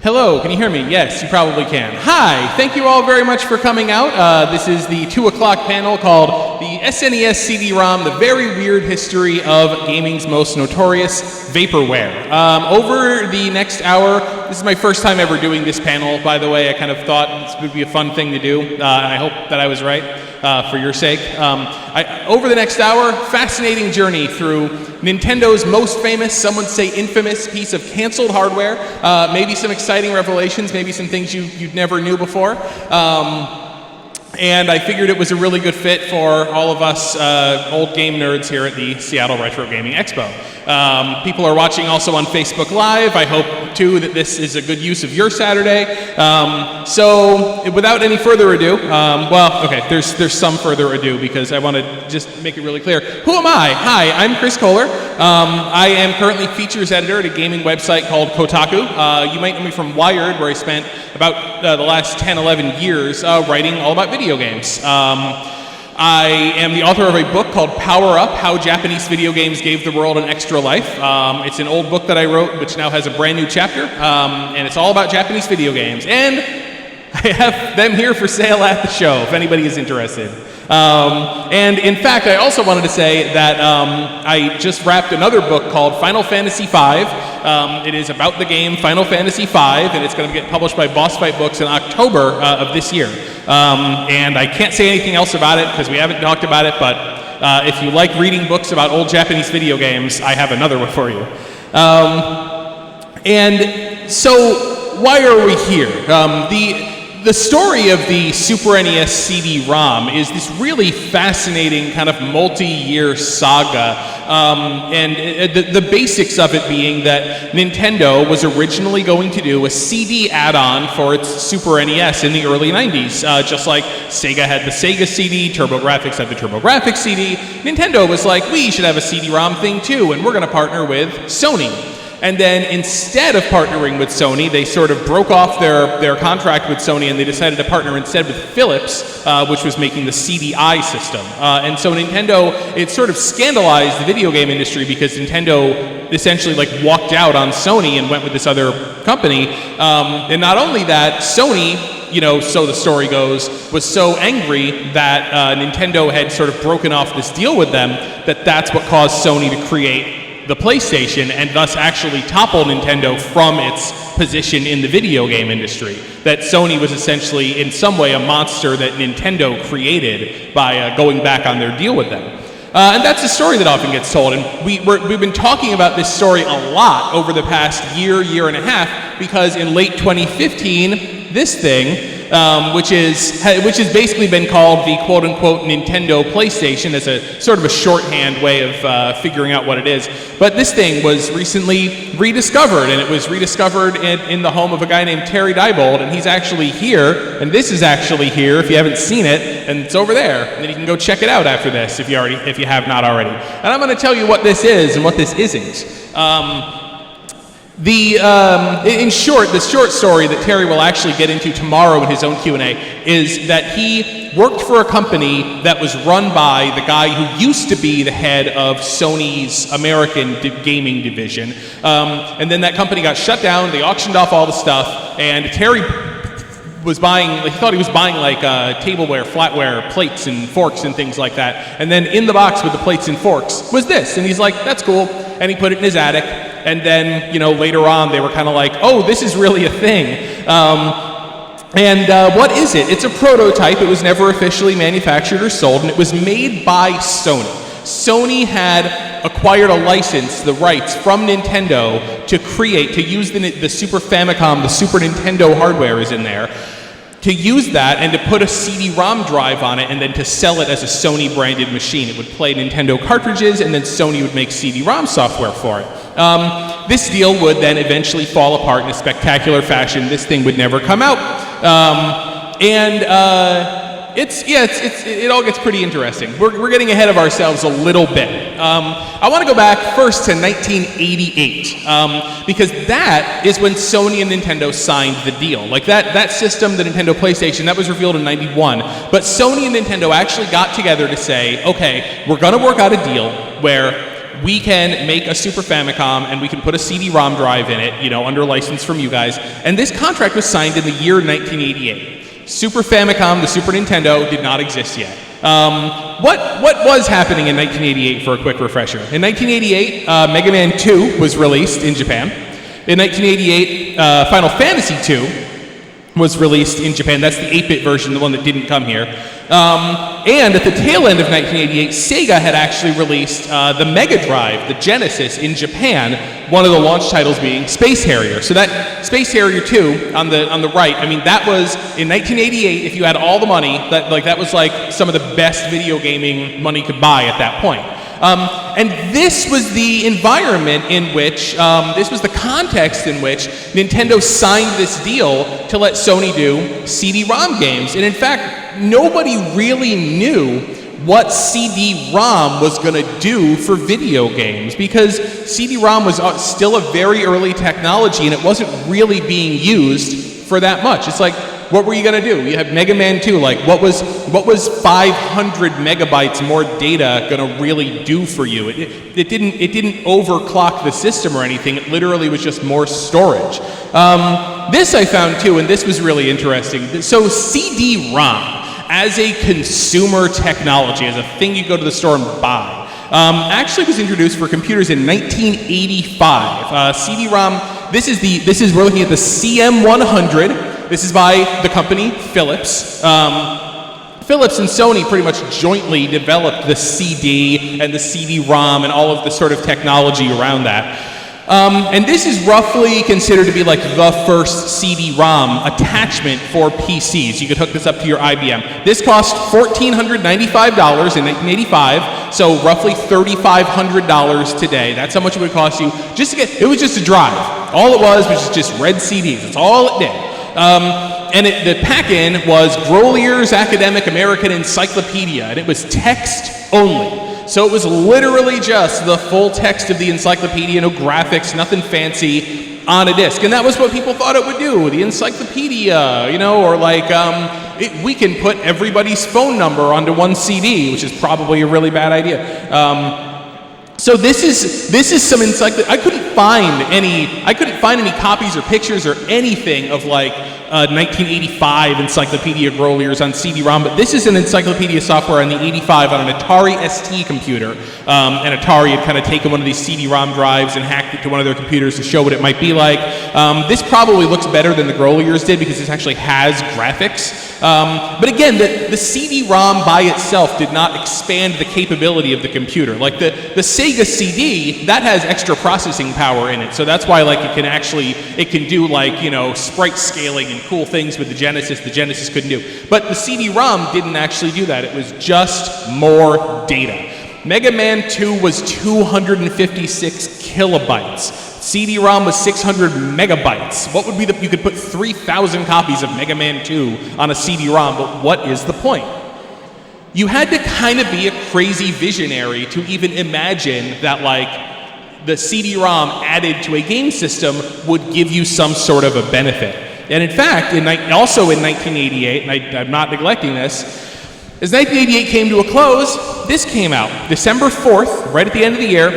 Hello, can you hear me? Yes, you probably can. Hi, thank you all very much for coming out. This is the 2 o'clock panel called the SNES CD-ROM, the very weird history of gaming's most notorious vaporware. Over the next hour, this is my first time ever doing this panel, by the way. I kind of thought this would be a fun thing to do, and I hope that I was right. For your sake. Over the next hour, fascinating journey through Nintendo's most famous, some would say infamous, piece of canceled hardware, maybe some exciting revelations, maybe some things you never knew before. And I figured it was a really good fit for all of us old game nerds here at the Seattle Retro Gaming Expo. People are watching also on Facebook Live. I hope, too, that this is a good use of your Saturday. So, without any further ado, there's some further ado because I want to just make it really clear. Who am I? Hi, I'm Chris Kohler. I am currently features editor at a gaming website called Kotaku. You might know me from Wired, where I spent about the last 10, 11 years writing all about video games. I am the author of a book called Power Up, How Japanese Video Games Gave the World an Extra Life. It's an old book that I wrote, which now has a brand new chapter, and it's all about Japanese video games. And I have them here for sale at the show, if anybody is interested. And in fact, I also wanted to say that I just wrapped another book called Final Fantasy V. It is about the game Final Fantasy V, and it's going to get published by Boss Fight Books in October of this year. And I can't say anything else about it because we haven't talked about it, but if you like reading books about old Japanese video games, I have another one for you. And so, why are we here? The story of the Super NES CD-ROM is this really fascinating kind of multi-year saga, and the basics of it being that Nintendo was originally going to do a CD add-on for its Super NES in the early 90s, just like Sega had the Sega CD, TurboGrafx had the TurboGrafx CD. Nintendo was like, we should have a CD-ROM thing too, and we're going to partner with Sony. And then instead of partnering with Sony, they sort of broke off their contract with Sony and they decided to partner instead with Philips, which was making the CDI system. And so Nintendo, it sort of scandalized the video game industry because Nintendo essentially like walked out on Sony and went with this other company. And not only that, Sony, you know, so the story goes, was so angry that Nintendo had sort of broken off this deal with them that that's what caused Sony to create the PlayStation and thus actually topple Nintendo from its position in the video game industry. That Sony was essentially in some way a monster that Nintendo created by going back on their deal with them. And that's a story that often gets told, and we've been talking about this story a lot over the past year and a half, because in late 2015, this thing, which has basically been called the quote-unquote Nintendo PlayStation as a sort of a shorthand way of figuring out what it is. But this thing was recently rediscovered, and it was rediscovered in the home of a guy named Terry Diebold, and he's actually here, and this is actually here if you haven't seen it, and it's over there. And then you can go check it out after this if you have not already. And I'm going to tell you what this is and what this isn't. In short, the short story that Terry will actually get into tomorrow in his own Q&A is that he worked for a company that was run by the guy who used to be the head of Sony's American gaming division. And then that company got shut down, they auctioned off all the stuff, and Terry was buying, he thought he was buying like tableware, flatware, plates and forks and things like that. And then in the box with the plates and forks was this. And he's like, that's cool. And he put it in his attic. And then, you know, later on they were kind of like, oh, this is really a thing. What is it? It's a prototype. It was never officially manufactured or sold, and it was made by Sony. Sony had acquired a license, the rights from Nintendo to use the Super Famicom, the Super Nintendo hardware is in there, to use that and to put a CD-ROM drive on it and then to sell it as a Sony-branded machine. It would play Nintendo cartridges and then Sony would make CD-ROM software for it. This deal would then eventually fall apart in a spectacular fashion. This thing would never come out. It all gets pretty interesting. We're getting ahead of ourselves a little bit. I want to go back first to 1988, because that is when Sony and Nintendo signed the deal. Like that system, the Nintendo PlayStation, that was revealed in 91. But Sony and Nintendo actually got together to say, okay, we're going to work out a deal where we can make a Super Famicom and we can put a CD-ROM drive in it, you know, under license from you guys. And this contract was signed in the year 1988. Super Famicom, the Super Nintendo, did not exist yet. What was happening in 1988 for a quick refresher? In 1988, Mega Man 2 was released in Japan. In 1988, Final Fantasy 2 was released in Japan. That's the 8-bit version, the one that didn't come here. And at the tail end of 1988, Sega had actually released the Mega Drive, the Genesis, in Japan, one of the launch titles being Space Harrier. So that Space Harrier 2 on the right, I mean, that was, in 1988, if you had all the money, that was like some of the best video gaming money could buy at that point. And this was the environment in which, this was the context in which Nintendo signed this deal to let Sony do CD-ROM games. And in fact, nobody really knew what CD-ROM was going to do for video games, because CD-ROM was still a very early technology and it wasn't really being used for that much. It's like, what were you going to do? You have Mega Man 2, like what was 500 megabytes more data going to really do for you? It didn't overclock the system or anything. It literally was just more storage. This I found too, and this was really interesting. So CD-ROM as a consumer technology, as a thing you go to the store and buy, actually was introduced for computers in 1985. CD-ROM, we're looking at the CM100. This is by the company Philips. Philips and Sony pretty much jointly developed the CD and the CD-ROM and all of the sort of technology around that. And this is roughly considered to be like the first CD-ROM attachment for PCs. You could hook this up to your IBM. This cost $1,495 in 1985, so roughly $3,500 today. That's how much it would cost you just to get, it was just a drive. All it was just read CDs. That's all it did. And the pack-in was Grolier's Academic American Encyclopedia, and it was text only. So it was literally just the full text of the encyclopedia, no graphics, nothing fancy, on a disc. And that was what people thought it would do, the encyclopedia, you know, or like, we can put everybody's phone number onto one CD, which is probably a really bad idea. So this is some encyclopedia. I couldn't find any copies or pictures or anything of like 1985 Encyclopedia Grolier's on CD-ROM, but this is an encyclopedia software on the 85 on an Atari ST computer. And Atari had kind of taken one of these CD-ROM drives and hacked it to one of their computers to show what it might be like. This probably looks better than the Grolier's did because this actually has graphics. But again, the CD-ROM by itself did not expand the capability of the computer. Like the Sega CD, that has extra processing power in it, so that's why like it can do like, you know, sprite scaling and cool things with the Genesis couldn't do. But the CD-ROM didn't actually do that. It was just more data. Mega Man 2 was 256 kilobytes. CD-ROM was 600 megabytes. What would be you could put 3,000 copies of Mega Man 2 on a CD-ROM, but what is the point? You had to kind of be a crazy visionary to even imagine that like the CD-ROM added to a game system would give you some sort of a benefit. And in fact, also in 1988, and I'm not neglecting this, as 1988 came to a close, this came out. December 4th, right at the end of the year,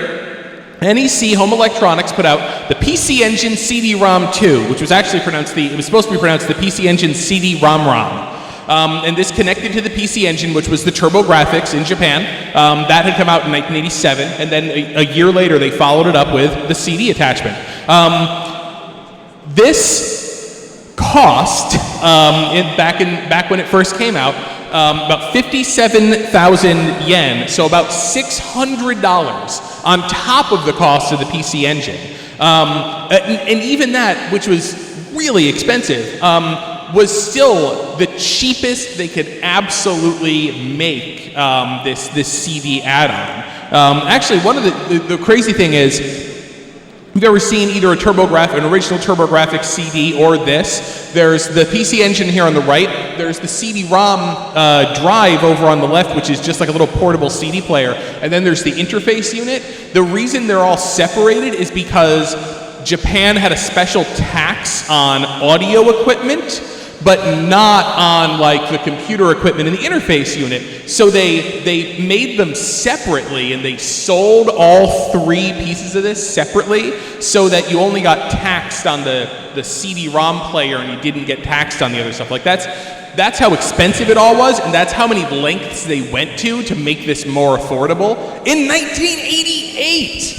NEC Home Electronics put out the PC Engine CD-ROM 2, which was actually it was supposed to be pronounced the PC Engine CD-ROM-ROM. And this connected to the PC Engine, which was the TurboGrafx in Japan. That had come out in 1987, and then a year later they followed it up with the CD attachment. This cost, back when it first came out, about 57,000 yen, so about $600 on top of the cost of the PC Engine. And even that, which was really expensive, was still the cheapest they could absolutely make this CD add-on. Actually, one of the crazy thing is, if you've ever seen either an original TurboGrafx CD or this, there's the PC Engine here on the right, there's the CD-ROM drive over on the left, which is just like a little portable CD player, and then there's the interface unit. The reason they're all separated is because Japan had a special tax on audio equipment, but not on like the computer equipment and the interface unit. So they made them separately, and they sold all 3 pieces of this separately, so that you only got taxed on the CD-ROM player and you didn't get taxed on the other stuff. Like that's how expensive it all was, and that's how many lengths they went to make this more affordable. In 1988,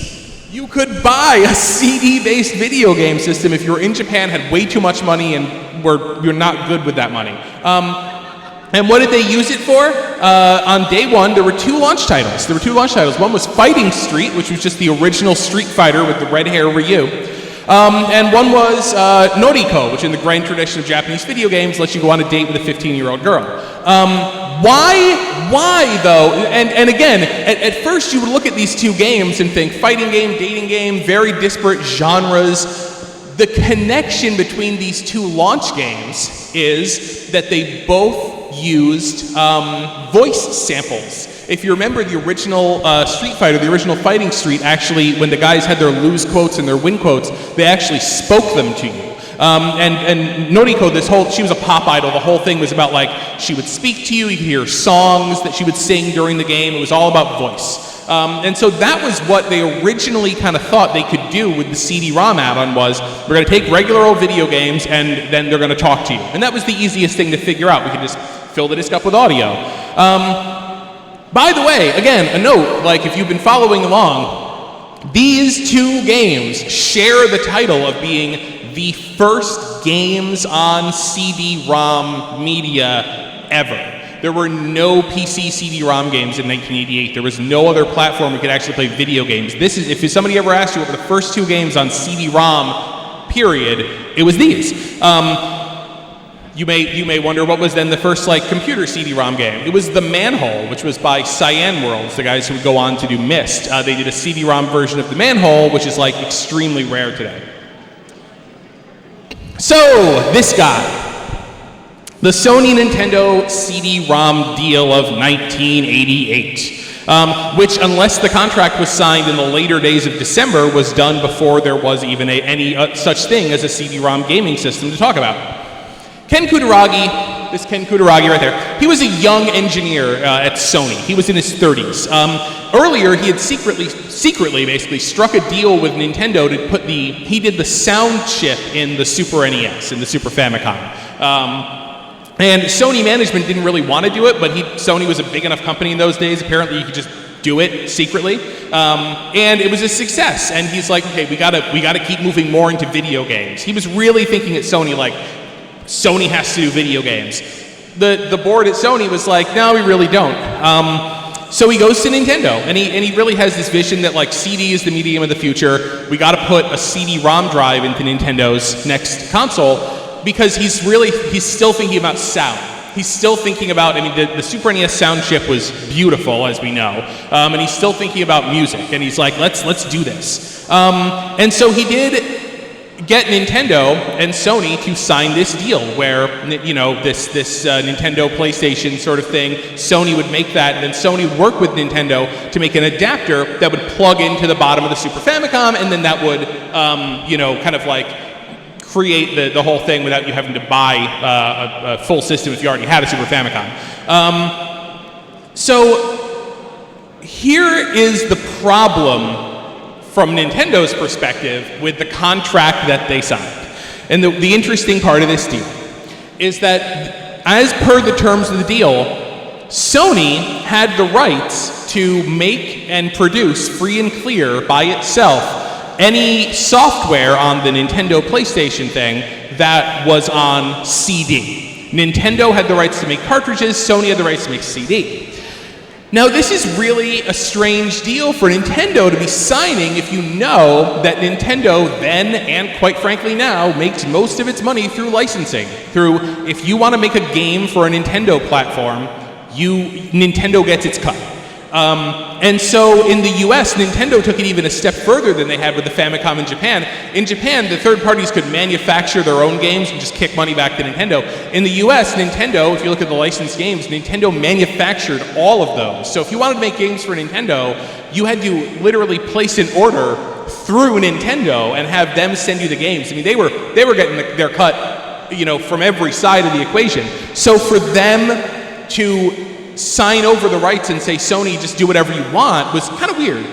you could buy a CD-based video game system if you were in Japan, had way too much money, and you're not good with that money. And what did they use it for? On day one, there were 2 launch titles. One was Fighting Street, which was just the original Street Fighter with the red hair Ryu. And one was Noriko, which in the grand tradition of Japanese video games lets you go on a date with a 15-year-old girl. Why though? And again, at first you would look at these 2 games and think fighting game, dating game, very disparate genres. The connection between these 2 launch games is that they both used voice samples. If you remember the original Street Fighter, the original Fighting Street, actually, when the guys had their lose quotes and their win quotes, they actually spoke them to you. And Noriko, she was a pop idol. The whole thing was about, like, she would speak to you, you could hear songs that she would sing during the game. It was all about voice. And so that was what they originally kind of thought they could do with the CD-ROM add-on was, we're going to take regular old video games and then they're going to talk to you. And that was the easiest thing to figure out. We could just fill the disc up with audio. By the way, again, a note, like if you've been following along, these 2 games share the title of being the first games on CD-ROM media ever. There were no PC CD-ROM games in 1988. There was no other platform we could actually play video games. This is, if somebody ever asked you what were the first 2 games on CD-ROM, period, it was these. You may wonder what was then the first like computer CD-ROM game. It was The Manhole, which was by Cyan Worlds, the guys who would go on to do Myst. They did a CD-ROM version of The Manhole, which is like extremely rare today. So, this guy. The Sony Nintendo CD-ROM deal of 1988, which, unless the contract was signed in the later days of December, was done before there was even any such thing as a CD-ROM gaming system to talk about. Ken Kutaragi, this Ken Kutaragi right there, he was a young engineer at Sony. He was in his 30s. Earlier, he had secretly basically struck a deal with Nintendo to put he did the sound chip in the Super NES, in the Super Famicom. And Sony management didn't really want to do it, but Sony was a big enough company in those days. Apparently, you could just do it secretly, and it was a success. And he's like, okay, we gotta keep moving more into video games. He was really thinking at Sony like, Sony has to do video games. The board at Sony was like, no, we really don't. So he goes to Nintendo, and he really has this vision that like CD is the medium of the future. We got to put a CD-ROM drive into Nintendo's next console. Because he's still thinking about sound. He's still thinking about, the Super NES sound chip was beautiful, as we know. And he's still thinking about music. And he's like, let's do this. And so he did get Nintendo and Sony to sign this deal where, this Nintendo PlayStation sort of thing, Sony would make that, and then Sony would work with Nintendo to make an adapter that would plug into the bottom of the Super Famicom, and then that would, kind of like, create the whole thing without you having to buy a full system if you already had a Super Famicom. So here is the problem from Nintendo's perspective with the contract that they signed. And the interesting part of this deal is that as per the terms of the deal, Sony had the rights to make and produce free and clear by itself any software on the Nintendo PlayStation thing that was on CD. Nintendo had the rights to make cartridges, Sony had the rights to make CD. Now this is really a strange deal for Nintendo to be signing if you know that Nintendo then, and quite frankly now, makes most of its money through licensing. If you want to make a game for a Nintendo platform, Nintendo gets its cut. And so in the US, Nintendo took it even a step further than they had with the Famicom in Japan. In Japan, the third parties could manufacture their own games and just kick money back to Nintendo. In the US, Nintendo, if you look at the licensed games, Nintendo manufactured all of those. So if you wanted to make games for Nintendo, you had to literally place an order through Nintendo and have them send you the games. They were getting their cut from every side of the equation. So for them to sign over the rights and say, Sony, just do whatever you want, was kind of weird.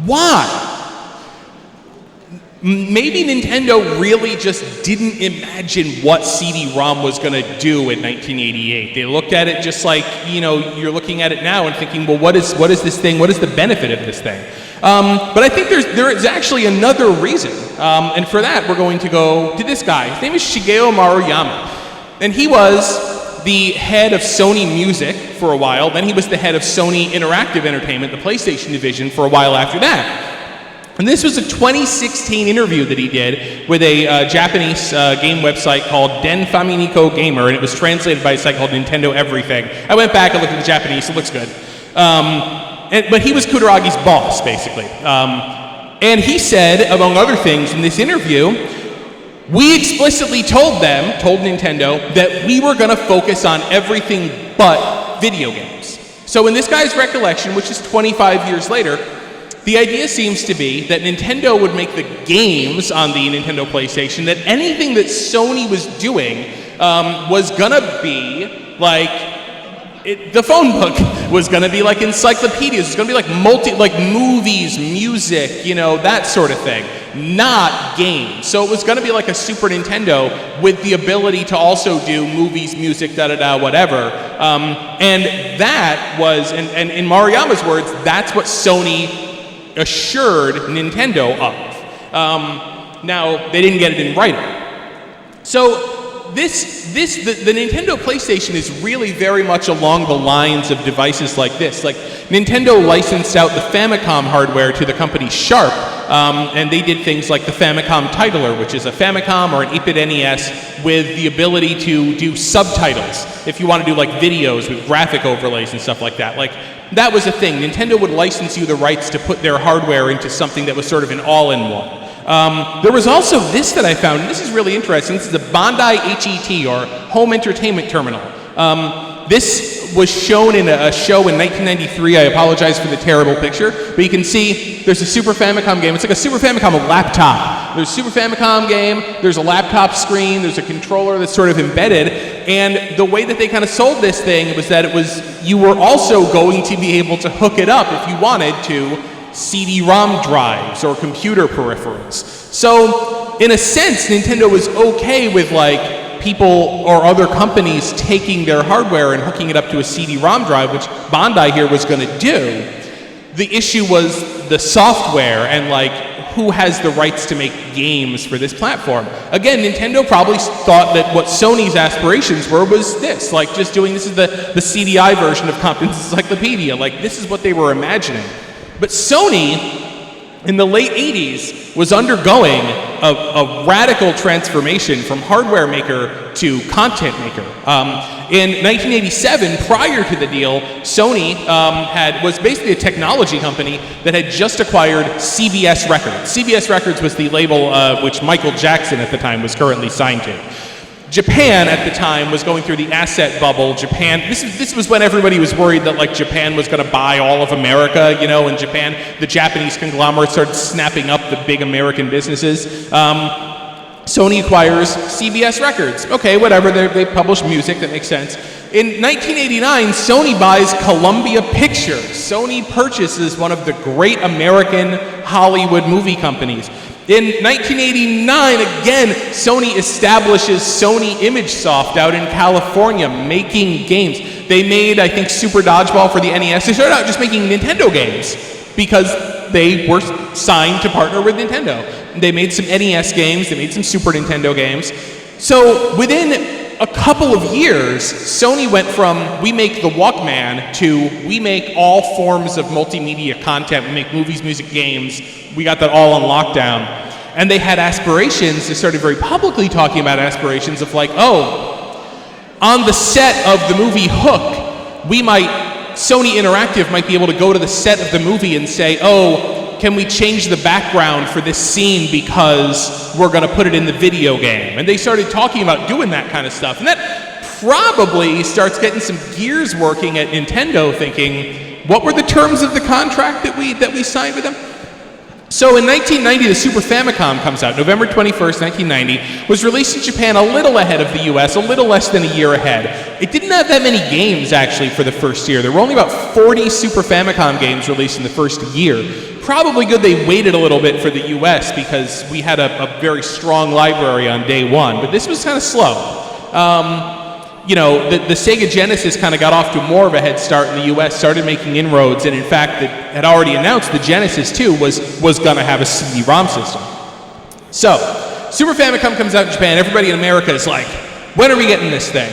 Why? Maybe Nintendo really just didn't imagine what CD-ROM was going to do in 1988. They looked at it just like, you're looking at it now and thinking, well, what is this thing? What is the benefit of this thing? But I think there is actually another reason. And for that, we're going to go to this guy. His name is Shigeo Maruyama. And he was the head of Sony Music for a while. Then he was the head of Sony Interactive Entertainment, the PlayStation division, for a while after that. And this was a 2016 interview that he did with a Japanese game website called Den Faminiko Gamer, and it was translated by a site called Nintendo Everything. I went back and looked at the Japanese, it looks good. But he was Kudaragi's boss, basically. And he said, among other things in this interview, we explicitly told Nintendo, that we were going to focus on everything but video games. So in this guy's recollection, which is 25 years later, the idea seems to be that Nintendo would make the games on the Nintendo PlayStation, that anything that Sony was doing was gonna be like, the phone book was gonna be like encyclopedias, it's gonna be like movies, music, that sort of thing, not games. So it was gonna be like a Super Nintendo with the ability to also do movies, music, whatever. And that was, and in Maruyama's words, that's what Sony assured Nintendo of. Now, they didn't get it in writing. So the Nintendo PlayStation is really very much along the lines of devices like this. Like, Nintendo licensed out the Famicom hardware to the company Sharp, and they did things like the Famicom Titler, which is a Famicom or an 8-bit NES with the ability to do subtitles if you want to do like videos with graphic overlays and stuff like that. Like, that was a thing. Nintendo would license you the rights to put their hardware into something that was sort of an all-in-one. There was also this that I found, and this is really interesting. This is the Bandai HET, or Home Entertainment Terminal. This was shown in a show in 1993. I apologize for the terrible picture, but you can see there's a Super Famicom game. It's like a Super Famicom laptop. There's a Super Famicom game, there's a laptop screen, there's a controller that's sort of embedded, and the way that they kind of sold this thing was that you were also going to be able to hook it up if you wanted to CD-ROM drives or computer peripherals. So, in a sense, Nintendo was okay with like people or other companies taking their hardware and hooking it up to a CD-ROM drive, which Bandai here was going to do. The issue was the software and like who has the rights to make games for this platform. Again, Nintendo probably thought that what Sony's aspirations was this, like just doing, this is the CDI version of Compton's Encyclopedia, like this is what they were imagining. But Sony, in the late 80s, was undergoing a radical transformation from hardware maker to content maker. In 1987, prior to the deal, Sony was basically a technology company that had just acquired CBS Records. CBS Records was the label which Michael Jackson at the time was currently signed to. Japan at the time was going through the asset bubble. Japan, this was when everybody was worried that like Japan was going to buy all of America, in Japan. The Japanese conglomerates started snapping up the big American businesses. Sony acquires CBS Records. Okay, whatever, they publish music, that makes sense. In 1989, Sony buys Columbia Pictures. Sony purchases one of the great American Hollywood movie companies. In 1989, again, Sony establishes Sony ImageSoft out in California, making games. They made, I think, Super Dodgeball for the NES. They started out just making Nintendo games because they were signed to partner with Nintendo. They made some NES games, they made some Super Nintendo games. So within a couple of years, Sony went from we make the Walkman to we make all forms of multimedia content. We make movies, music, games. We got that all on lockdown. And they had aspirations. They started very publicly talking about aspirations of like, oh, on the set of the movie Hook, Sony Interactive might be able to go to the set of the movie and say, oh, can we change the background for this scene because we're going to put it in the video game? And they started talking about doing that kind of stuff. And that probably starts getting some gears working at Nintendo, thinking, what were the terms of the contract that we signed with them? So in 1990, the Super Famicom comes out. November 21st, 1990, was released in Japan a little ahead of the US, a little less than a year ahead. It didn't have that many games, actually, for the first year. There were only about 40 Super Famicom games released in the first year. Probably good they waited a little bit for the US because we had a very strong library on day one, but this was kind of slow. You know, the Sega Genesis kind of got off to more of a head start in the US, started making inroads, and in fact, it had already announced the Genesis 2 was going to have a CD-ROM system. So, Super Famicom comes out in Japan, everybody in America is like, when are we getting this thing?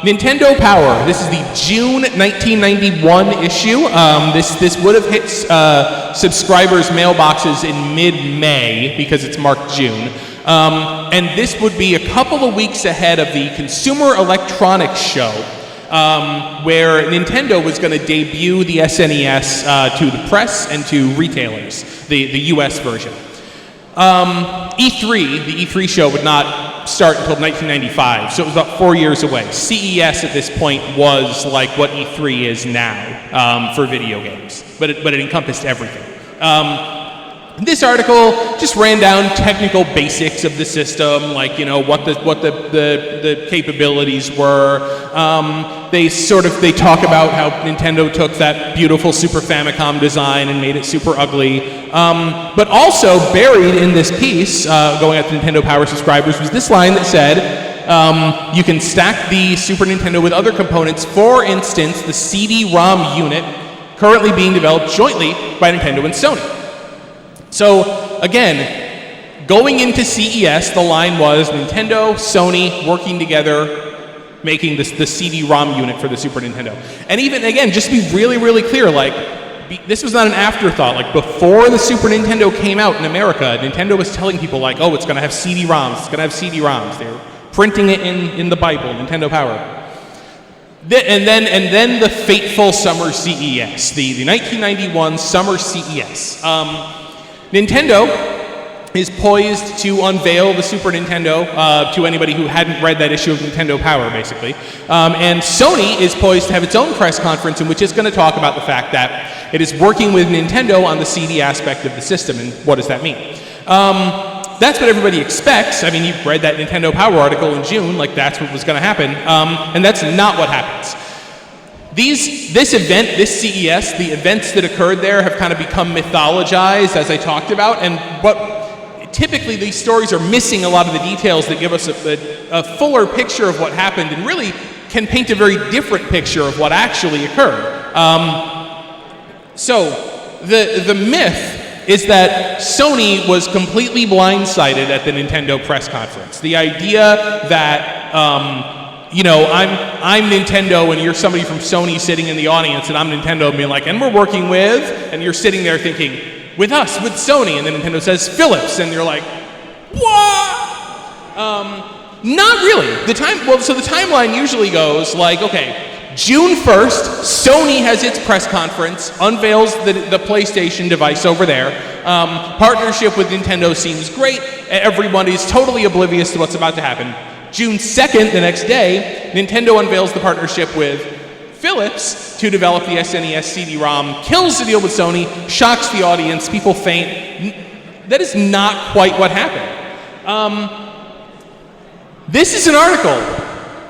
Nintendo Power, this is the June 1991 issue. This would have hit subscribers' mailboxes in mid-May, because it's marked June. And this would be a couple of weeks ahead of the Consumer Electronics Show, where Nintendo was going to debut the SNES to the press and to retailers, the US version. E3, the E3 show would not start until 1995, so it was about 4 years away. CES at this point was like what E3 is now for video games, but it encompassed everything. This article just ran down technical basics of the system, like, you know, what the capabilities were. They talk about how Nintendo took that beautiful Super Famicom design and made it super ugly. But also buried in this piece, going out to Nintendo Power subscribers, was this line that said, you can stack the Super Nintendo with other components, for instance, the CD-ROM unit currently being developed jointly by Nintendo and Sony. So, again, going into CES, the line was Nintendo, Sony working together, making the CD-ROM unit for the Super Nintendo. And even, again, just to be really, really clear, like, this was not an afterthought. Like, before the Super Nintendo came out in America, Nintendo was telling people, like, oh, it's going to have CD-ROMs, it's going to have CD-ROMs. They were printing it in the Bible, Nintendo Power. And then the fateful summer CES, the 1991 summer CES. Nintendo is poised to unveil the Super Nintendo to anybody who hadn't read that issue of Nintendo Power, basically. And Sony is poised to have its own press conference in which it's going to talk about the fact that it is working with Nintendo on the CD aspect of the system, and what does that mean? That's what everybody expects. I mean, you've read that Nintendo Power article in June, like that's what was going to happen, and that's not what happens. This event, this CES, the events that occurred there have kind of become mythologized, as I talked about, and what typically these stories are missing a lot of the details that give us a fuller picture of what happened and really can paint a very different picture of what actually occurred. So the myth is that Sony was completely blindsided at the Nintendo press conference. The idea that you know, I'm Nintendo and you're somebody from Sony sitting in the audience, and I'm Nintendo being like, and we're working with, and you're sitting there thinking, with us, with Sony, and then Nintendo says Philips, and you're like, what? Not really. So the timeline usually goes like, okay, June 1st, Sony has its press conference, unveils the PlayStation device over there. Partnership with Nintendo seems great. Everyone is totally oblivious to what's about to happen. June 2nd, the next day, Nintendo unveils the partnership with Philips to develop the SNES CD-ROM, kills the deal with Sony, shocks the audience, people faint. That is not quite what happened. This is an article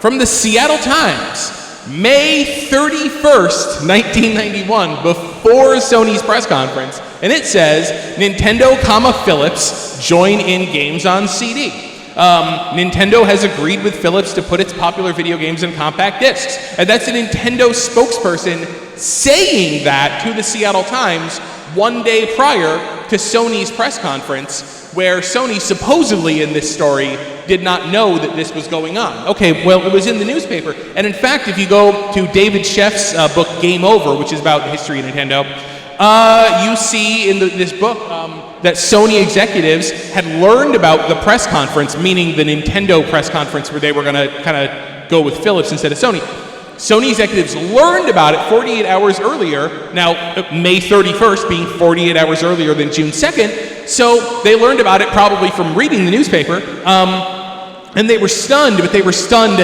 from the Seattle Times, May 31st, 1991, before Sony's press conference, and it says, Nintendo, Philips join in games on CD. Nintendo has agreed with Philips to put its popular video games in compact discs. And that's a Nintendo spokesperson saying that to the Seattle Times one day prior to Sony's press conference, where Sony supposedly in this story did not know that this was going on. Okay, well, it was in the newspaper. And in fact, if you go to David Sheff's book, Game Over, which is about the history of Nintendo, you see in this book that Sony executives had learned about the press conference, meaning the Nintendo press conference where they were going to kind of go with Philips instead of Sony. Sony executives learned about it 48 hours earlier, now May 31st being 48 hours earlier than June 2nd, so they learned about it probably from reading the newspaper, and they were stunned, but they were stunned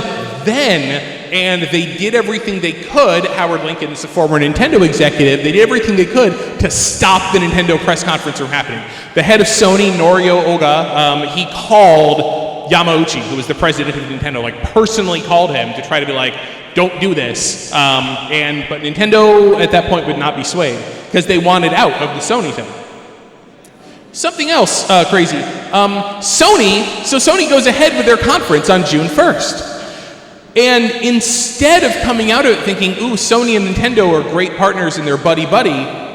then and they did everything they could. Howard Lincoln is a former Nintendo executive. They did everything they could to stop the Nintendo press conference from happening. The head of Sony, Norio Oga, he called Yamauchi, who was the president of Nintendo, like personally called him to try to be like, don't do this. But Nintendo at that point would not be swayed because they wanted out of the Sony thing. Something else crazy. Sony goes ahead with their conference on June 1st. And instead of coming out of it thinking, ooh, Sony and Nintendo are great partners and they're buddy-buddy,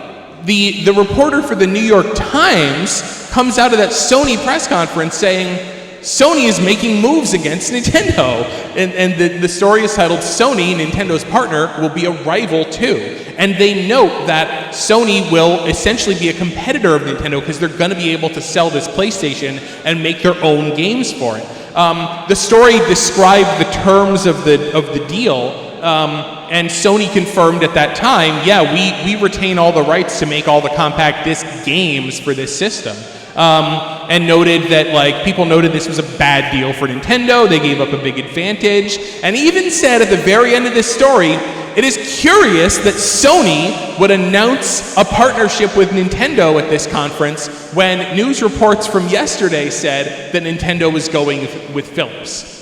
the reporter for the New York Times comes out of that Sony press conference saying, Sony is making moves against Nintendo. And the story is titled, Sony, Nintendo's partner, will be a rival too. And they note that Sony will essentially be a competitor of Nintendo because they're going to be able to sell this PlayStation and make their own games for it. The story described the terms of the deal, and Sony confirmed at that time, yeah, we retain all the rights to make all the compact disc games for this system. And noted that, like, people noted this was a bad deal for Nintendo. They gave up a big advantage, and even said at the very end of this story, it is curious that Sony would announce a partnership with Nintendo at this conference when news reports from yesterday said that Nintendo was going with Philips.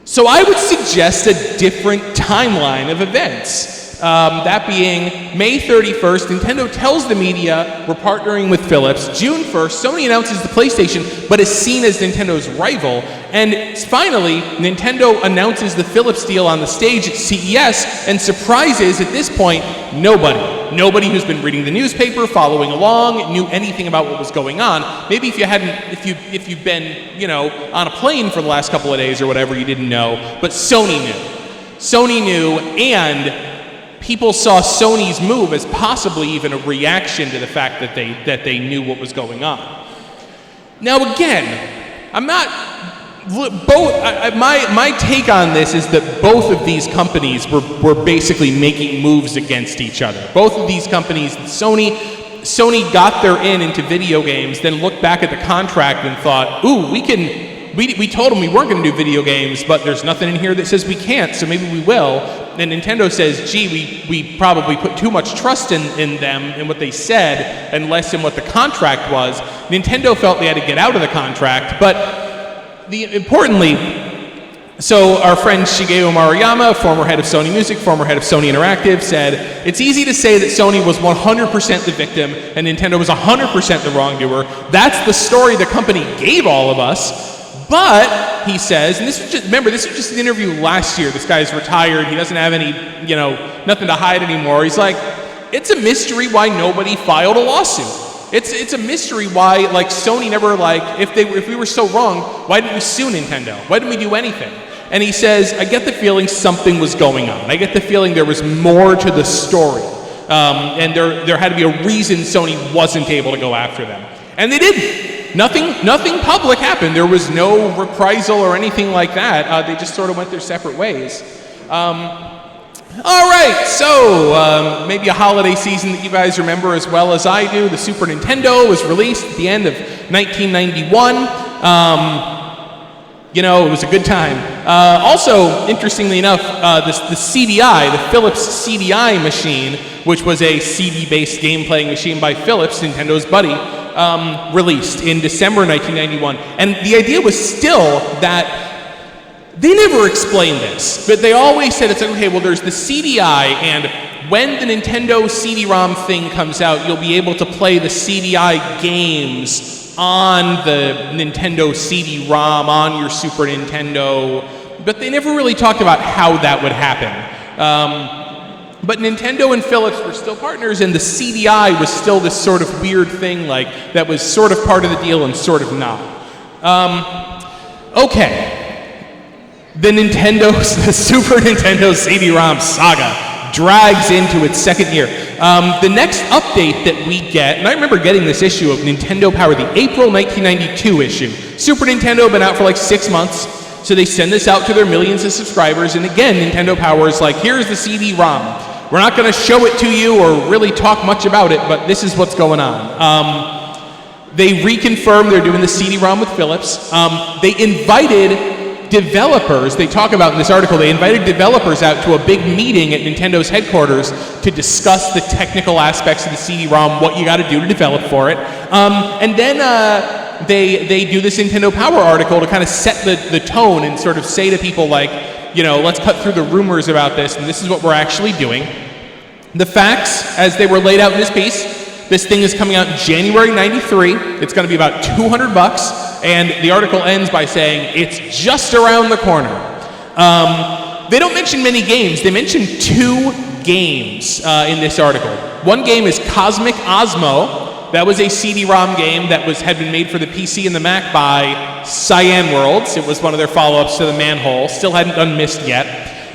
So I would suggest a different timeline of events. That being May 31st, Nintendo tells the media we're partnering with Philips. June 1st, Sony announces the PlayStation, but is seen as Nintendo's rival. And finally, Nintendo announces the Philips deal on the stage at CES and surprises, at this point, nobody who's been reading the newspaper, following along, knew anything about what was going on. Maybe if you've been, on a plane for the last couple of days or whatever, you didn't know, but Sony knew, and people saw Sony's move as possibly even a reaction to the fact that they knew what was going on. Now again, my take on this is that both of these companies were basically making moves against each other. Both of these companies, Sony got their into video games, then looked back at the contract and thought, ooh, we told them we weren't going to do video games, but there's nothing in here that says we can't, so maybe we will. And Nintendo says, gee, we probably put too much trust in them and what they said and less in what the contract was. Nintendo felt they had to get out of the contract, but importantly, so our friend Shigeru Maruyama, former head of Sony Music, former head of Sony Interactive, said, it's easy to say that Sony was 100% the victim and Nintendo was 100% the wrongdoer. That's the story the company gave all of us. But, he says, and this was just an interview last year. This guy's retired. He doesn't have any, nothing to hide anymore. He's like, it's a mystery why nobody filed a lawsuit. It's a mystery why, like, Sony never, like, if we were so wrong, why didn't we sue Nintendo? Why didn't we do anything? And he says, I get the feeling something was going on. I get the feeling there was more to the story. And there had to be a reason Sony wasn't able to go after them. And they didn't. Nothing public happened. There was no reprisal or anything like that. They just sort of went their separate ways. All right, so maybe a holiday season that you guys remember as well as I do. The Super Nintendo was released at the end of 1991. It was a good time. Also, interestingly enough, the CDI, the Philips CDI machine, which was a CD-based game playing machine by Philips, Nintendo's buddy, released in December 1991. And the idea was still that they never explained this, but they always said, it's like, okay, well, there's the CDI, and when the Nintendo CD-ROM thing comes out, you'll be able to play the CDI games on the Nintendo CD-ROM, on your Super Nintendo, but they never really talked about how that would happen. But Nintendo and Philips were still partners, and the CDI was still this sort of weird thing, like, that was sort of part of the deal and sort of not. Okay. The Super Nintendo CD-ROM saga drags into its second year. The next update that we get, and I remember getting this issue of Nintendo Power, the April 1992 issue. Super Nintendo had been out for like 6 months, so they send this out to their millions of subscribers, and again, Nintendo Power is like, here's the CD-ROM. We're not going to show it to you or really talk much about it, but this is what's going on. They reconfirmed they're doing the CD-ROM with Philips. They invited developers, they talk about in this article, they invited developers out to a big meeting at Nintendo's headquarters to discuss the technical aspects of the CD-ROM, what you got to do to develop for it. And then they do this Nintendo Power article to kind of set the tone and sort of say to people like, you know, let's cut through the rumors about this, and this is what we're actually doing. The facts, as they were laid out in this piece, this thing is coming out in January 93. It's going to be about $200, and the article ends by saying it's just around the corner. They don't mention many games. They mention 2 games in this article. One game is Cosmic Osmo. That was a CD-ROM game that had been made for the PC and the Mac by Cyan Worlds. It was one of their follow-ups to the Manhole. Still hadn't done Myst yet.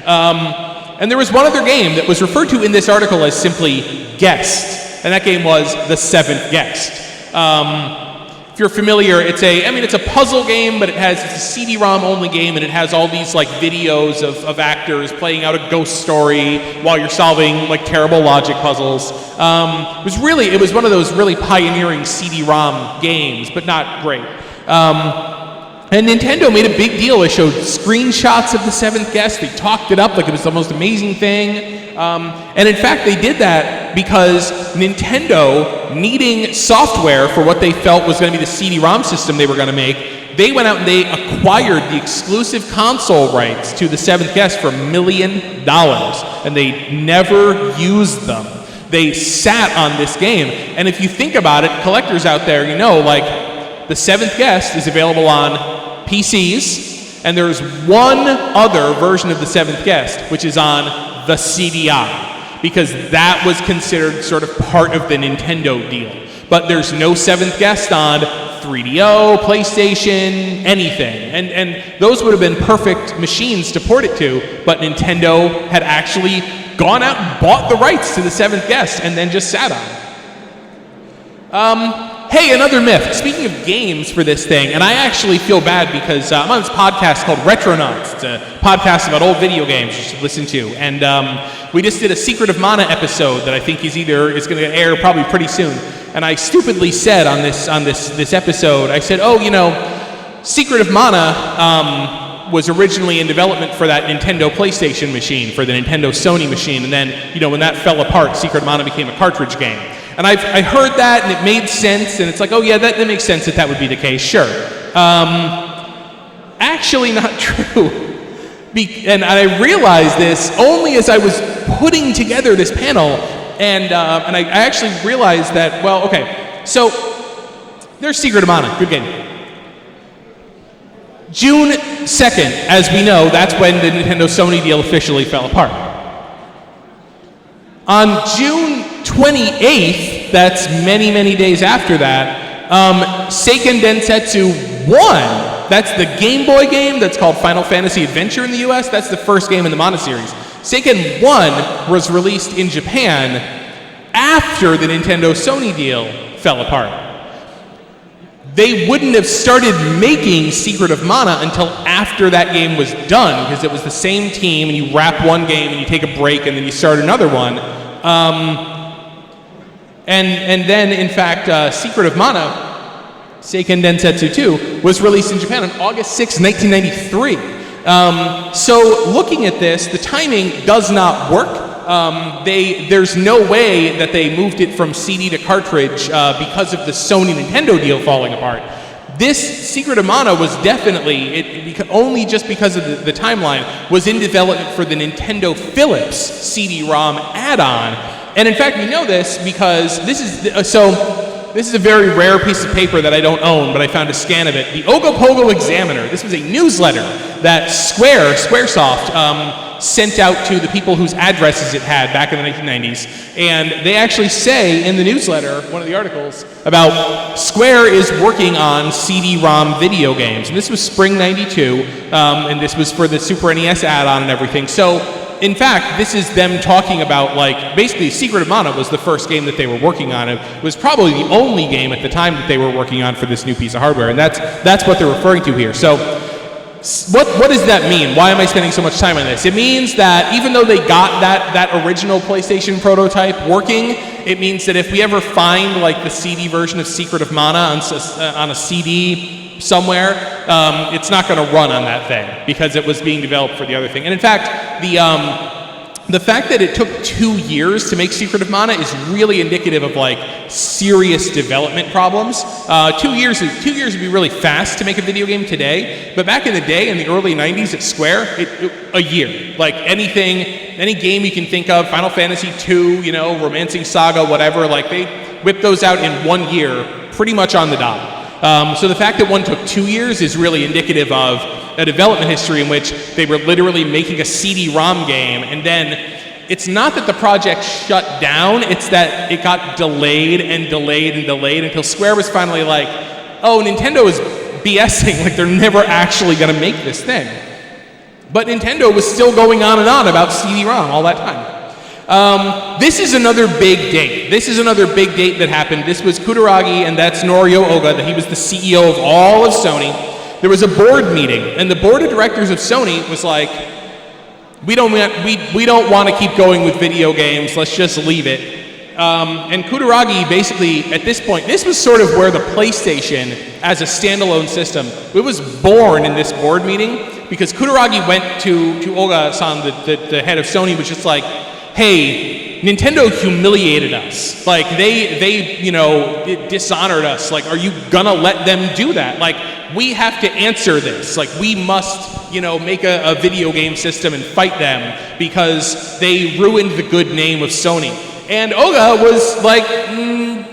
And there was one other game that was referred to in this article as simply Guest. And that game was The Seventh Guest. If you're familiar, it's a puzzle game, but it's a CD-ROM only game, and it has all these like videos of actors playing out a ghost story while you're solving like terrible logic puzzles. It was one of those really pioneering CD-ROM games, but not great. And Nintendo made a big deal. They showed screenshots of The Seventh Guest. They talked it up like it was the most amazing thing. And in fact, they did that because Nintendo, needing software for what they felt was going to be the CD-ROM system they were going to make, they went out and they acquired the exclusive console rights to The Seventh Guest for $1 million. And they never used them. They sat on this game. And if you think about it, collectors out there, you know, like, The Seventh Guest is available on PCs, and there's one other version of The Seventh Guest, which is on the CDI, because that was considered sort of part of the Nintendo deal. But there's no Seventh Guest on 3DO, PlayStation, anything. And those would have been perfect machines to port it to, but Nintendo had actually gone out and bought the rights to The Seventh Guest and then just sat on it. Hey, another myth. Speaking of games for this thing, and I actually feel bad because I'm on this podcast called Retronauts. It's a podcast about old video games you should listen to. And we just did a Secret of Mana episode that I think is going to air probably pretty soon. And I stupidly said on this episode, I said, Secret of Mana was originally in development for that Nintendo PlayStation machine, for the Nintendo Sony machine. And then, when that fell apart, Secret of Mana became a cartridge game. And I heard that, and it made sense, and it's like, oh yeah, that makes sense that would be the case, sure. Actually not true. And I realized this only as I was putting together this panel, and I actually realized that, well, okay, so there's Secret of Mana, good game. June 2nd, as we know, that's when the Nintendo Sony deal officially fell apart. On June 28th, that's many, many days after that, Seiken Densetsu 1, that's the Game Boy game that's called Final Fantasy Adventure in the US, that's the first game in the Mana series. Seiken 1 was released in Japan after the Nintendo Sony deal fell apart. They wouldn't have started making Secret of Mana until after that game was done, because it was the same team, and you wrap one game and you take a break and then you start another one. And then, in fact, Secret of Mana, Seiken Densetsu 2, was released in Japan on August 6, 1993. So looking at this, the timing does not work. There's no way that they moved it from CD to cartridge because of the Sony Nintendo deal falling apart. This Secret of Mana was definitely, only just because of the timeline, was in development for the Nintendo Philips CD-ROM add-on. And in fact, we know this because this is a very rare piece of paper that I don't own, but I found a scan of it. The Ogopogo Examiner. This was a newsletter that Squaresoft, sent out to the people whose addresses it had back in the 1990s. And they actually say in the newsletter, one of the articles, about Square is working on CD-ROM video games. And this was spring 92, and this was for the Super NES add-on and everything. So, in fact, this is them talking about, basically Secret of Mana was the first game that they were working on. It was probably the only game at the time that they were working on for this new piece of hardware. And that's what they're referring to here. So, what does that mean? Why am I spending so much time on this? It means that even though they got that original PlayStation prototype working, it means that if we ever find the CD version of Secret of Mana on a CD somewhere, it's not going to run on that thing because it was being developed for the other thing. And in fact, the fact that it took 2 years to make Secret of Mana is really indicative of like serious development problems. 2 years would be really fast to make a video game today, but back in the day, in the early 90s at Square, a year. Like any game you can think of, Final Fantasy II, you know, Romancing Saga, whatever, like they whipped those out in 1 year, pretty much on the dot. So the fact that one took 2 years is really indicative of a development history in which they were literally making a CD-ROM game, and then it's not that the project shut down, it's that it got delayed and delayed and delayed until Square was finally like, oh, Nintendo is BSing, like they're never actually going to make this thing. But Nintendo was still going on and on about CD-ROM all that time. This is another big date. This is another big date that happened. This was Kutaragi, and that's Norio Oga, that he was the CEO of all of Sony. There was a board meeting, and the board of directors of Sony was like, we don't want to keep going with video games, let's just leave it. And Kutaragi basically, at this point, this was sort of where the PlayStation, as a standalone system, it was born in this board meeting, because Kutaragi went to Oga-san, the head of Sony, was just like, hey, Nintendo humiliated us. Like, they you know, dishonored us. Like, are you gonna let them do that? Like, we have to answer this. Like, we must, you know, make a video game system and fight them because they ruined the good name of Sony. And Oga was like,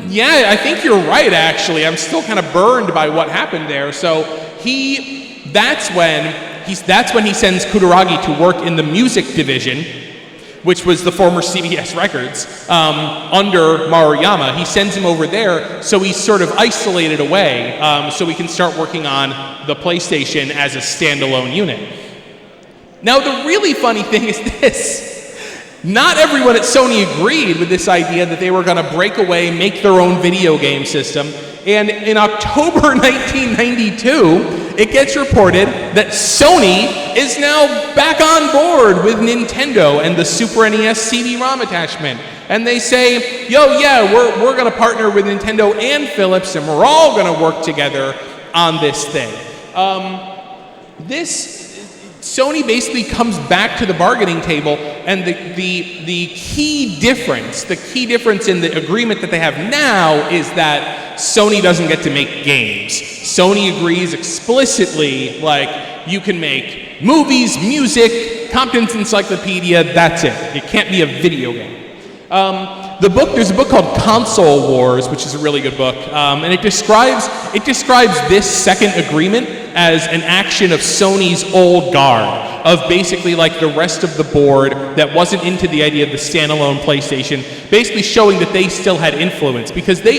yeah, I think you're right, actually. I'm still kind of burned by what happened there. So that's when he sends Kutaragi to work in the music division, which was the former CBS Records, under Maruyama. He sends him over there, so he's sort of isolated away, so we can start working on the PlayStation as a standalone unit. Now, the really funny thing is this. Not everyone at Sony agreed with this idea that they were going to break away, make their own video game system. And in October 1992, it gets reported that Sony is now back on board with Nintendo and the Super NES CD-ROM attachment. And they say, yo, yeah, we're going to partner with Nintendo and Philips, and we're all going to work together on this thing. Sony basically comes back to the bargaining table, and the key difference in the agreement that they have now is that Sony doesn't get to make games. Sony agrees explicitly, like, you can make movies, music, Compton's Encyclopedia, that's it. It can't be a video game. There's a book called Console Wars, which is a really good book, and it describes this second agreement as an action of Sony's old guard, of basically like the rest of the board that wasn't into the idea of the standalone PlayStation, basically showing that they still had influence, because they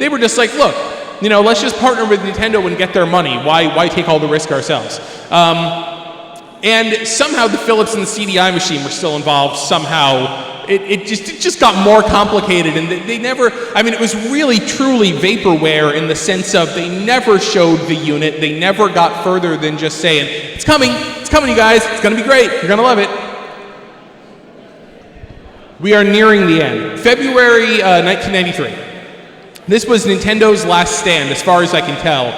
were just like, look, you know, let's just partner with Nintendo and get their money. Why take all the risk ourselves? And somehow the Philips and the CDI machine were still involved somehow. It just got more complicated, and they never, I mean, it was really truly vaporware in the sense of they never showed the unit. They never got further than just saying, it's coming, you guys, it's gonna be great, you're gonna love it. We are nearing the end. February 1993. This was Nintendo's last stand, as far as I can tell.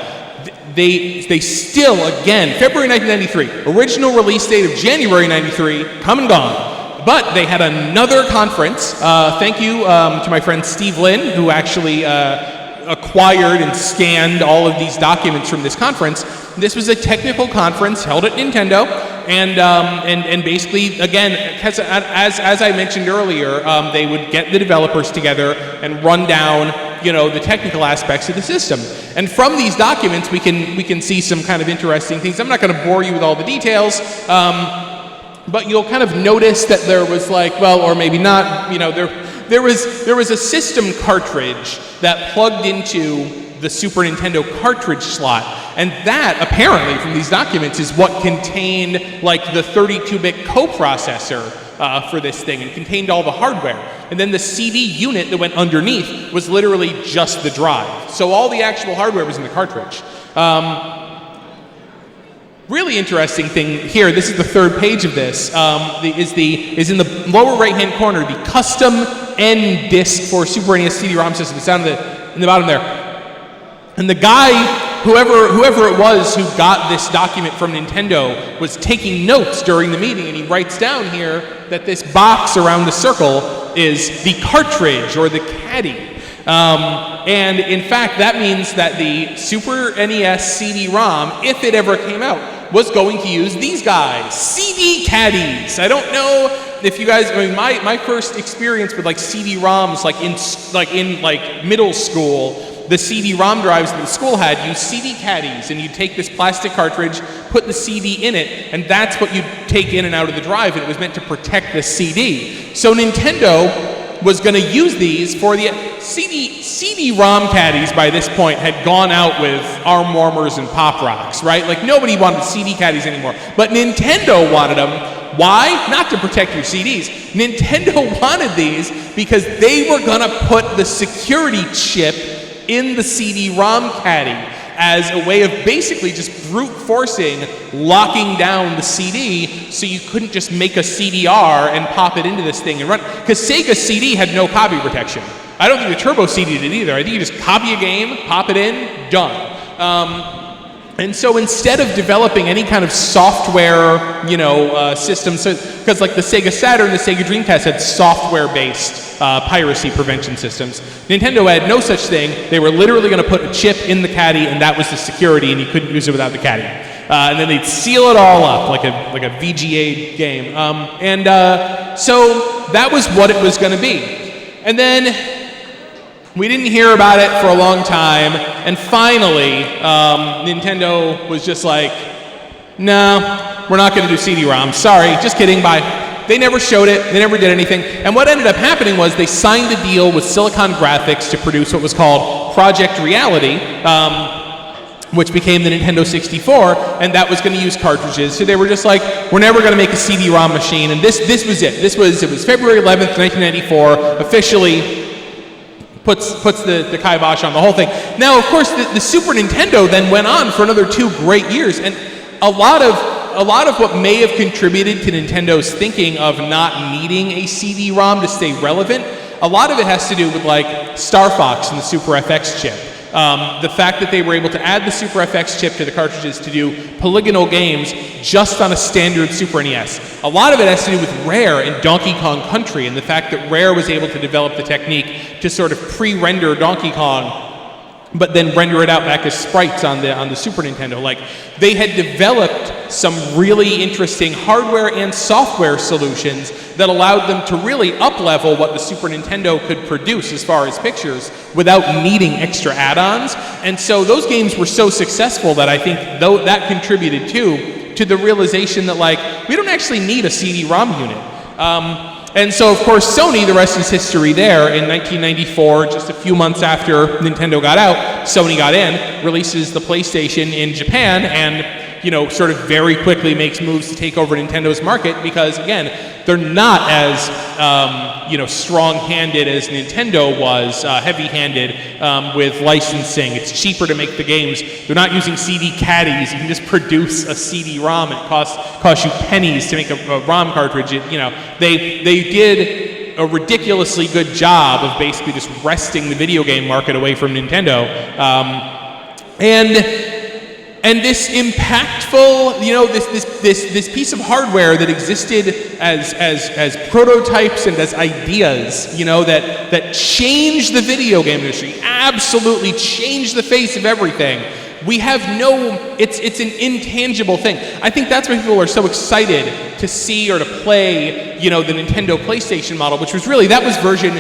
They still, again, February 1993, original release date of January 93, come and gone. But they had another conference. Thank you to my friend Steve Lynn, who actually acquired and scanned all of these documents from this conference. This was a technical conference held at Nintendo, and basically, again, as I mentioned earlier, they would get the developers together and run down, you know, the technical aspects of the system. And from these documents, we can see some kind of interesting things. I'm not going to bore you with all the details. But you'll kind of notice that there was like, well, or maybe not, you know, there was a system cartridge that plugged into the Super Nintendo cartridge slot, and that apparently from these documents is what contained like the 32-bit coprocessor for this thing, and contained all the hardware. And then the CD unit that went underneath was literally just the drive. So all the actual hardware was in the cartridge. Really interesting thing here, this is the third page of this, is in the lower right-hand corner, the custom N disc for Super NES CD-ROM system. It's down in the bottom there. And the guy whoever it was who got this document from Nintendo was taking notes during the meeting, and he writes down here that this box around the circle is the cartridge or the caddy. And in fact, that means that the Super NES CD-ROM, if it ever came out, was going to use these guys, CD caddies. I don't know if you guys, I mean, my first experience with like CD-ROMs, like in middle school, the CD-ROM drives that the school had used CD caddies, and you'd take this plastic cartridge, put the CD in it, and that's what you'd take in and out of the drive, and it was meant to protect the CD. So Nintendo was going to use these for the CD-ROM caddies. By this point had gone out with arm warmers and pop rocks, right? Like nobody wanted CD caddies anymore, but Nintendo wanted them. Why? Not to protect your CDs. Nintendo wanted these because they were going to put the security chip in the CD-ROM caddy as a way of basically just brute forcing locking down the CD so you couldn't just make a CDR and pop it into this thing and run. Because Sega CD had no copy protection. I don't think the Turbo CD did either. I think you just copy a game, pop it in, done. And so instead of developing any kind of software, system, because like the Sega Saturn, the Sega Dreamcast had software-based piracy prevention systems. Nintendo had no such thing. They were literally going to put a chip in the caddy, and that was the security, and you couldn't use it without the caddy. And then they'd seal it all up like a VGA game. So that was what it was going to be. And then we didn't hear about it for a long time, and finally, Nintendo was just like, no, we're not going to do CD-ROM. Sorry, just kidding, bye. They never showed it, they never did anything, and what ended up happening was they signed a deal with Silicon Graphics to produce what was called Project Reality, which became the Nintendo 64, and that was going to use cartridges. So they were just like, we're never going to make a CD-ROM machine, and this was it. It was February 11th, 1994, officially puts the kibosh on the whole thing. Now, of course, the Super Nintendo then went on for another 2 great years, and a lot of what may have contributed to Nintendo's thinking of not needing a CD-ROM to stay relevant, a lot of it has to do with like Star Fox and the Super FX chip. The fact that they were able to add the Super FX chip to the cartridges to do polygonal games just on a standard Super NES. A lot of it has to do with Rare and Donkey Kong Country, and the fact that Rare was able to develop the technique to sort of pre-render Donkey Kong, but then render it out back as sprites on the Super Nintendo. Like, they had developed some really interesting hardware and software solutions that allowed them to really up-level what the Super Nintendo could produce as far as pictures without needing extra add-ons. And so those games were so successful that I think that contributed to the realization that, like, we don't actually need a CD-ROM unit. And so, of course, Sony, the rest is history there. In 1994, just a few months after Nintendo got out, Sony got in, releases the PlayStation in Japan, and, sort of very quickly makes moves to take over Nintendo's market because, again, they're not as, strong-handed as Nintendo was, heavy-handed with licensing. It's cheaper to make the games. They're not using CD caddies. You can just produce a CD-ROM. It costs you pennies to make a ROM cartridge. They did a ridiculously good job of basically just wresting the video game market away from Nintendo. And this impactful, this piece of hardware that existed as prototypes and as ideas, that changed the video game industry, absolutely changed the face of everything. We have it's an intangible thing. I think that's why people are so excited to see or to play, the Nintendo PlayStation model, which was really, that was version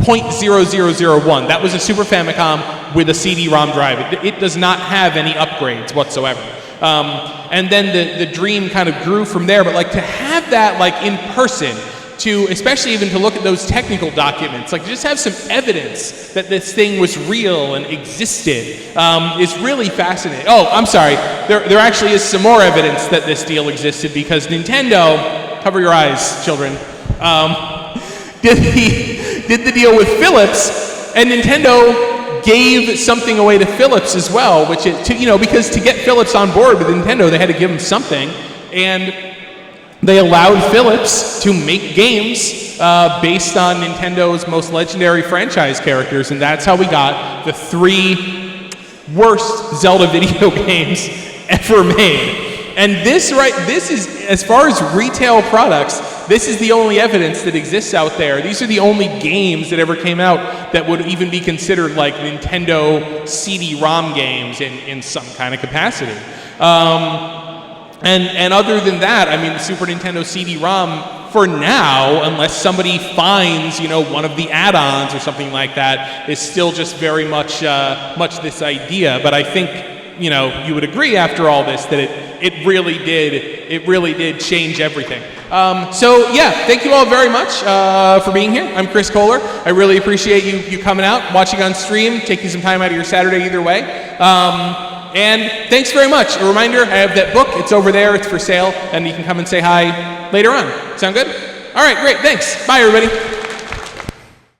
0.0001. That was a Super Famicom with a CD-ROM drive. It does not have any upgrades whatsoever. And then the dream kind of grew from there, but like to have that like in person, to especially even to look at those technical documents, like to just have some evidence that this thing was real and existed is really fascinating. Oh, I'm sorry. There actually is some more evidence that this deal existed because Nintendo, cover your eyes, children, did the deal with Philips, and Nintendo gave something away to Philips as well, which is because to get Philips on board with Nintendo, they had to give them something, and they allowed Philips to make games based on Nintendo's most legendary franchise characters, and that's how we got the three worst Zelda video games ever made. And this is, as far as retail products, this is the only evidence that exists out there. These are the only games that ever came out that would even be considered like Nintendo CD-ROM games in some kind of capacity. And other than that, I mean, the Super Nintendo CD-ROM, for now, unless somebody finds, one of the add-ons or something like that, is still just very much this idea. But I think, you would agree after all this that it really did change everything. So yeah, thank you all very much for being here. I'm Chris Kohler. I really appreciate you coming out, watching on stream, taking some time out of your Saturday either way. And thanks very much. A reminder, I have that book. It's over there. It's for sale, and you can come and say hi later on. Sound good? All right, great. Thanks. Bye, everybody.